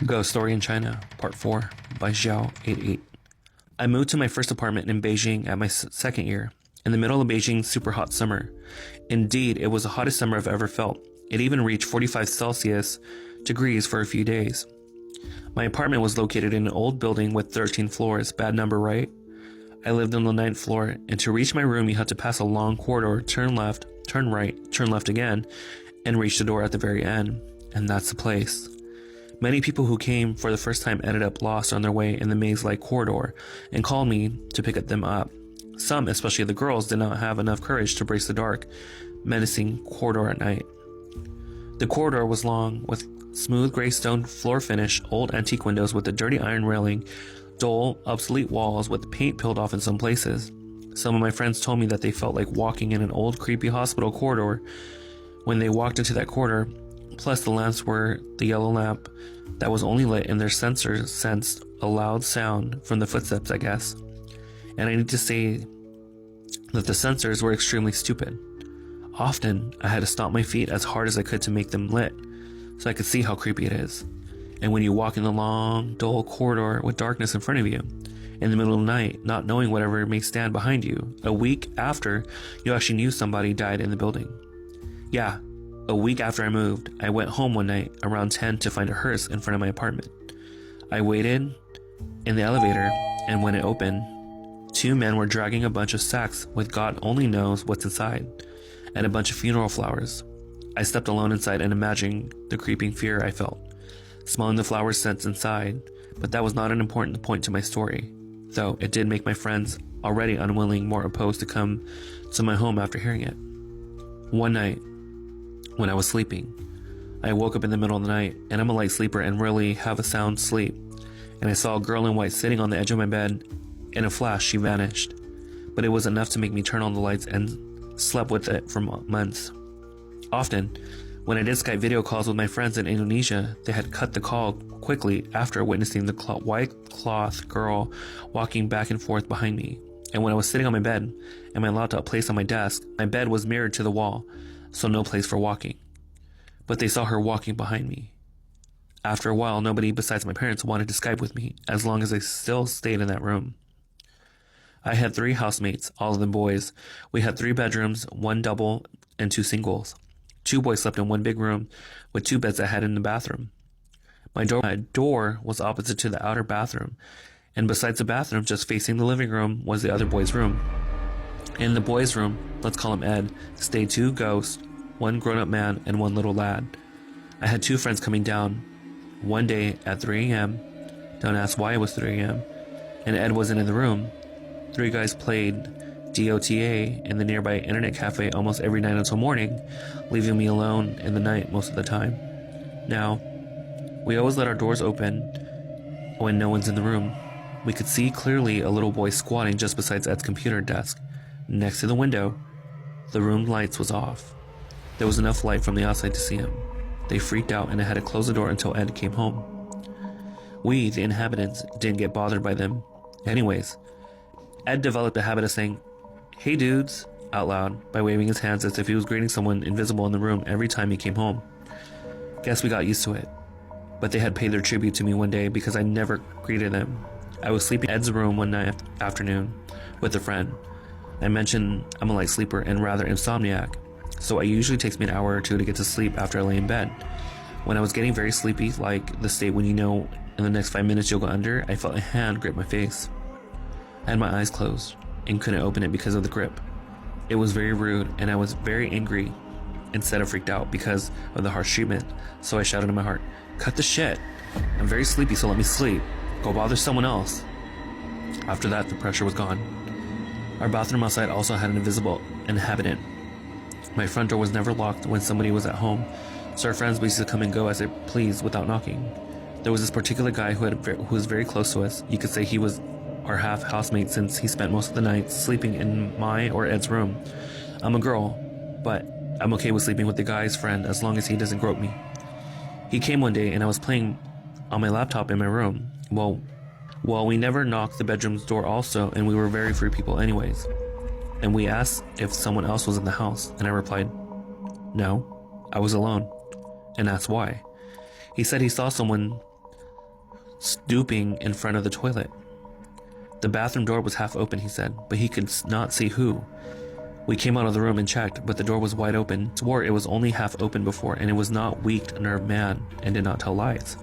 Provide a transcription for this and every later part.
Ghost Story in China, Part 4 by Zhao88. I moved to my first apartment in Beijing at my second year, in the middle of Beijing's super hot summer. Indeed, it was the hottest summer I've ever felt. It even reached 45 Celsius degrees for a few days. My apartment was located in an old building with 13 floors, bad number, right? I lived on the 9th floor, and to reach my room you had to pass a long corridor, turn left, turn right, turn left again, and reach the door at the very end. And that's the place. Many people who came for the first time ended up lost on their way in the maze-like corridor and called me to pick them up. Some, especially the girls, did not have enough courage to brace the dark, menacing corridor at night. The corridor was long, with smooth gray stone floor finish, old antique windows with a dirty iron railing, dull, obsolete walls with paint peeled off in some places. Some of my friends told me that they felt like walking in an old, creepy hospital corridor when they walked into that corridor. Plus, the lamps were the yellow lamp that was only lit and their sensors sensed a loud sound from the footsteps, I guess. And I need to say that the sensors were extremely stupid. Often, I had to stomp my feet as hard as I could to make them lit, so I could see how creepy it is. And when you walk in the long, dull corridor with darkness in front of you, in the middle of the night, not knowing whatever may stand behind you, a week after you actually knew somebody died in the building. Yeah. A week after I moved, I went home one night around 10 to find a hearse in front of my apartment. I waited in the elevator, and when it opened, two men were dragging a bunch of sacks with God only knows what's inside, and a bunch of funeral flowers. I stepped alone inside and imagining the creeping fear I felt, smelling the flower scents inside, but that was not an important point to my story, though it did make my friends, already unwilling, more opposed to come to my home after hearing it. One night, when I was sleeping, I woke up in the middle of the night, and I'm a light sleeper and really have a sound sleep, and I saw a girl in white sitting on the edge of my bed. In a flash, she vanished, but it was enough to make me turn on the lights and slept with it for months. Often, when I did Skype video calls with my friends in Indonesia, they had cut the call quickly after witnessing the white cloth girl walking back and forth behind me. And when I was sitting on my bed and my laptop placed on my desk, my bed was mirrored to the wall, so no place for walking. But they saw her walking behind me. After a while, nobody besides my parents wanted to Skype with me, as long as I still stayed in that room. I had 3 housemates, all of them boys. We had 3 bedrooms, 1 double and 2 singles. 2 boys slept in one big room, with 2 beds I had in the bathroom. My door was opposite to the outer bathroom, and besides the bathroom, just facing the living room, was the other boy's room. In the boys' room, let's call him Ed, stayed 2 ghosts, 1 grown-up man, and 1 little lad. I had 2 friends coming down one day at 3 a.m. Don't ask why it was 3 a.m. And Ed wasn't in the room. 3 guys played DOTA in the nearby internet cafe almost every night until morning, leaving me alone in the night most of the time. Now, we always let our doors open when no one's in the room. We could see clearly a little boy squatting just beside Ed's computer desk. Next to the window, the room lights was off. There was enough light from the outside to see him. They freaked out and I had to close the door until Ed came home. We, the inhabitants, didn't get bothered by them. Anyways, Ed developed a habit of saying, "Hey dudes," out loud by waving his hands as if he was greeting someone invisible in the room every time he came home. Guess we got used to it. But they had paid their tribute to me one day because I never greeted them. I was sleeping in Ed's room one night afternoon with a friend. I mentioned I'm a light sleeper and rather insomniac, so it usually takes me an hour or 2 to get to sleep after I lay in bed. When I was getting very sleepy, like the state when you know in the next 5 minutes you'll go under, I felt a hand grip my face. I had my eyes closed and couldn't open it because of the grip. It was very rude and I was very angry instead of freaked out because of the harsh treatment, so I shouted in my heart, "Cut the shit. I'm very sleepy, so let me sleep. Go bother someone else." After that, the pressure was gone. Our bathroom outside also had an invisible inhabitant. My front door was never locked when somebody was at home, so our friends basically come and go as they pleased without knocking. There was this particular guy who was very close to us. You could say he was our half housemate since he spent most of the nights sleeping in my or Ed's room. I'm a girl, but I'm okay with sleeping with the guy's friend as long as he doesn't grope me. He came one day and I was playing on my laptop in my room. Well, we never knocked the bedroom's door also, and we were very free people anyways. And we asked if someone else was in the house, and I replied, "No, I was alone," and asked why. He said he saw someone stooping in front of the toilet. The bathroom door was half open, he said, but he could not see who. We came out of the room and checked, but the door was wide open. Swore it was only half open before, and it was not weak nerve man and did not tell lies.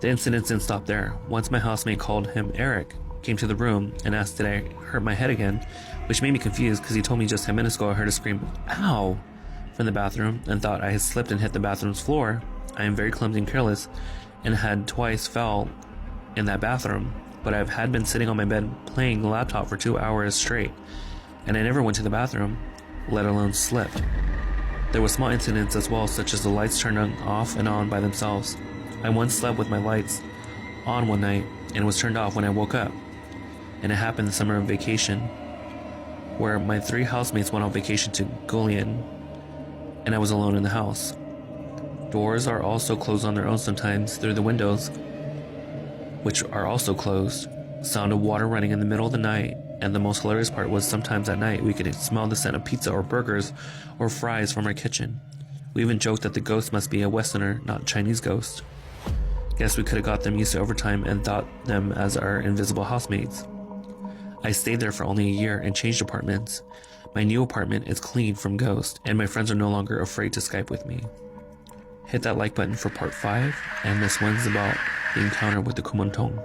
The incidents didn't stop there. Once my housemate, called him Eric, came to the room and asked did I hurt my head again, which made me confused because he told me just 10 minutes ago I heard a scream, "Ow!" from the bathroom and thought I had slipped and hit the bathroom's floor. I am very clumsy and careless and had twice fell in that bathroom, but I had been sitting on my bed playing the laptop for 2 hours straight, and I never went to the bathroom, let alone slipped. There were small incidents as well, such as the lights turned off and on by themselves. I once slept with my lights on one night and was turned off when I woke up, and it happened the summer of vacation, where my 3 housemates went on vacation to Gulian, and I was alone in the house. Doors are also closed on their own sometimes through the windows, which are also closed. Sound of water running in the middle of the night, and the most hilarious part was sometimes at night we could smell the scent of pizza or burgers or fries from our kitchen. We even joked that the ghost must be a Westerner, not Chinese ghost. Guess we could have got them used to overtime and thought them as our invisible housemates. I stayed there for only a year and changed apartments. My new apartment is clean from ghosts, and my friends are no longer afraid to Skype with me. Hit that like button for part 5, and this one's about the encounter with the Kumantong.